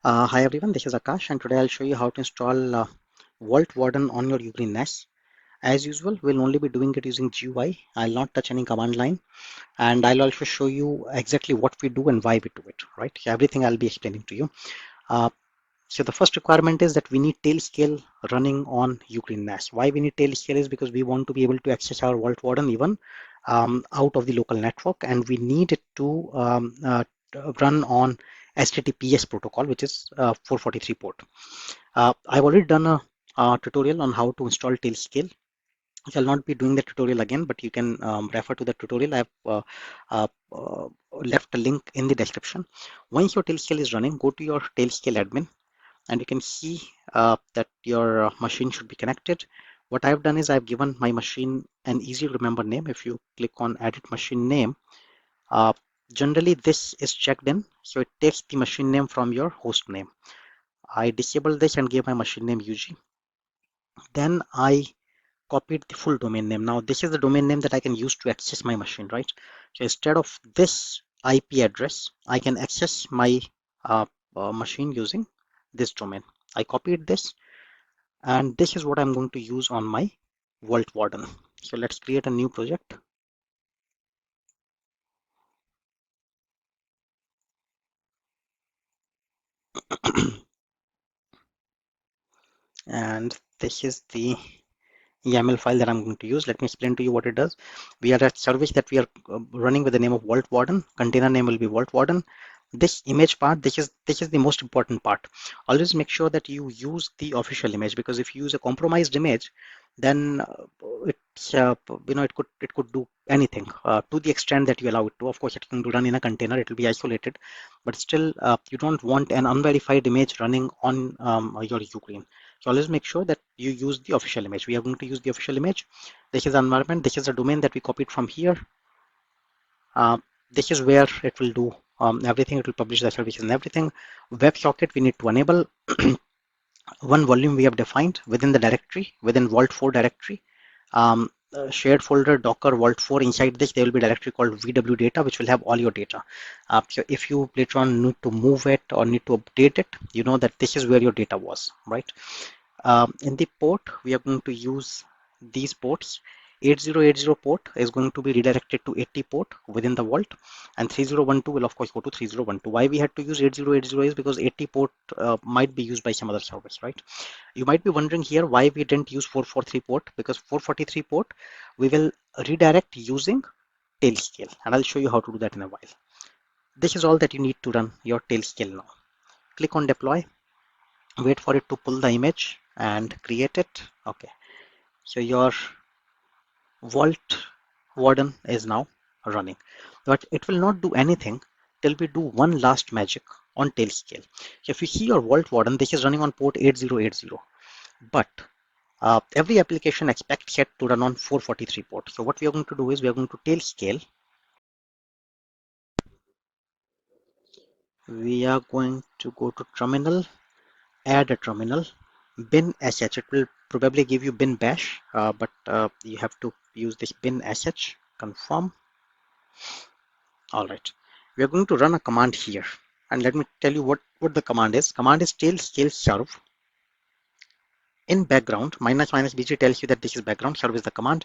Hi everyone, this is Akash and today I'll show you how to install Vaultwarden on your Ugreen NAS. As usual, we'll only be doing it using GUI. I'll not touch any command line and I'll also show you exactly what we do and why we do it, right? Everything I'll be explaining to you. Uh, so the first requirement is that we need Tailscale running on Ugreen NAS. Why we need Tailscale is because we want to be able to access our Vaultwarden even out of the local network, and we need it to run on HTTPS protocol, which is 443 port. I've already done a tutorial on how to install Tailscale. I shall not be doing the tutorial again, but you can refer to the tutorial. I've uh, uh, left a link in the description. Once your Tailscale is running, go to your Tailscale admin and you can see that your machine should be connected. What I've done is I've given my machine an easy to remember name. If you click on edit machine name, uh, generally this is checked in, so it takes the machine name from your host name. I disabled this and gave my machine name UG. Then I copied the full domain name. Now this is the domain name that I can use to access my machine, right? So instead of this IP address, I can access my machine using this domain. I copied this and this is what I'm going to use on my Vaultwarden. So let's create a new project. And this is the YAML file that I'm going to use. Let me explain to you what it does. We are a service that we are running with the name of Vaultwarden. Container name will be Vaultwarden. This image part, this is the most important part. Always make sure that you use the official image, because if you use a compromised image, then it's it could do anything to the extent that you allow it to. Of course, it can run in a container. It will be isolated, but still, you don't want an unverified image running on your Ugreen. So always make sure that you use the official image. We are going to use the official image. This is the environment. This is a domain that we copied from here. Uh, this is where it will do everything. It will publish the services and everything. WebSocket we need to enable. One volume we have defined within the directory, within Vault 4 directory. Shared folder Docker Vault 4. Inside this there will be a directory called VW data, which will have all your data. So if you later on need to move it or need to update it, you know that this is where your data was, right? In the port, we are going to use these ports. 8080 port is going to be redirected to 80 port within the vault, and 3012 will of course go to 3012. Why we had to use 8080 is because 80 port might be used by some other service, right? You might be wondering here why we didn't use 443 port, because 443 port we will redirect using Tailscale, and I'll show you how to do that in a while. This is all that you need to run your Tailscale now. Click on deploy, wait for it to pull the image and create it. Okay, so your Vaultwarden is now running, but it will not do anything till we do one last magic on Tailscale. So if you see your Vaultwarden, this is running on port 8080, but every application expects it to run on 443 port. So what we are going to do is we are going to Tailscale. We are going to go to terminal, add a terminal, bin sh. It will probably give you bin bash, but you have to use this bin sh. Confirm. All right. We are going to run a command here, and let me tell you what the command is. Command is tailscale serve. In background, --bg tells you that this is background, serve is the command,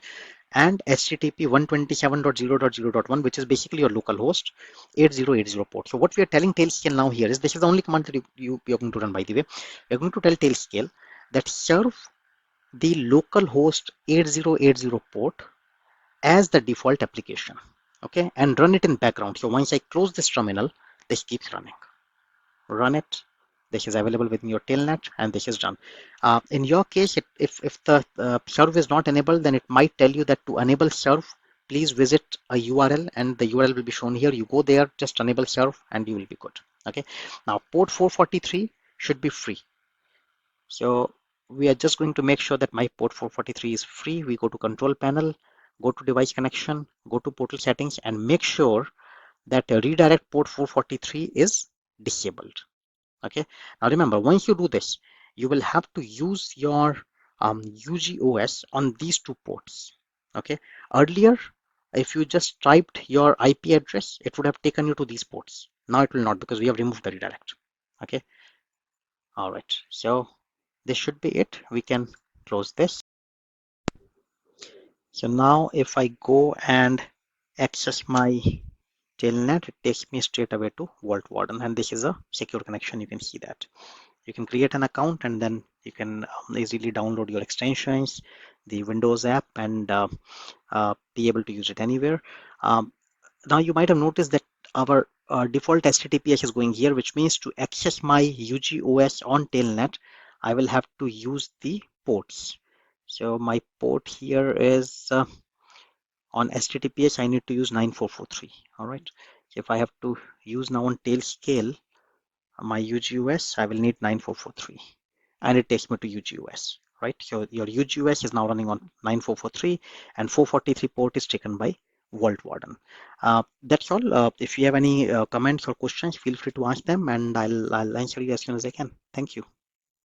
and http 127.0.0.1, which is basically your local host 8080 port. So what we are telling Tailscale now here is, this is the only command that you are going to run, by the way. We're going to tell Tailscale that serve the local host 8080 port as the default application, okay, and run it in background. So once I close this terminal, this keeps running. Run it. This is available within your tailnet, and this is done. In your case, if the serve is not enabled, then it might tell you that to enable serve, please visit a URL, and the URL will be shown here. You go there, just enable serve, and you will be good. Okay. Now port 443 should be free. So we are just going to make sure that my port 443 is free. We go to control panel, go to device connection, go to portal settings, and make sure that redirect port 443 is disabled. Okay. Now remember, once you do this, you will have to use your UGOS on these two ports. Okay. Earlier, if you just typed your IP address, it would have taken you to these ports. Now it will not, because we have removed the redirect. Okay. All right, so this should be it. We can close this. So now if I go and access my Tailnet, it takes me straight away to Vaultwarden, and this is a secure connection. You can see that. You can create an account and then you can easily download your extensions, the Windows app, and be able to use it anywhere. Now you might have noticed that our default HTTPS is going here, which means to access my UGOS on Tailnet, I will have to use the ports. So my port here is on HTTPS, I need to use 9443. All right. So if I have to use now on Tailscale, my UGOS, I will need 9443. And it takes me to UGOS, right? So your UGOS is now running on 9443 and 443 port is taken by Vaultwarden. That's all. If you have any comments or questions, feel free to ask them and I'll answer you as soon as I can. Thank you.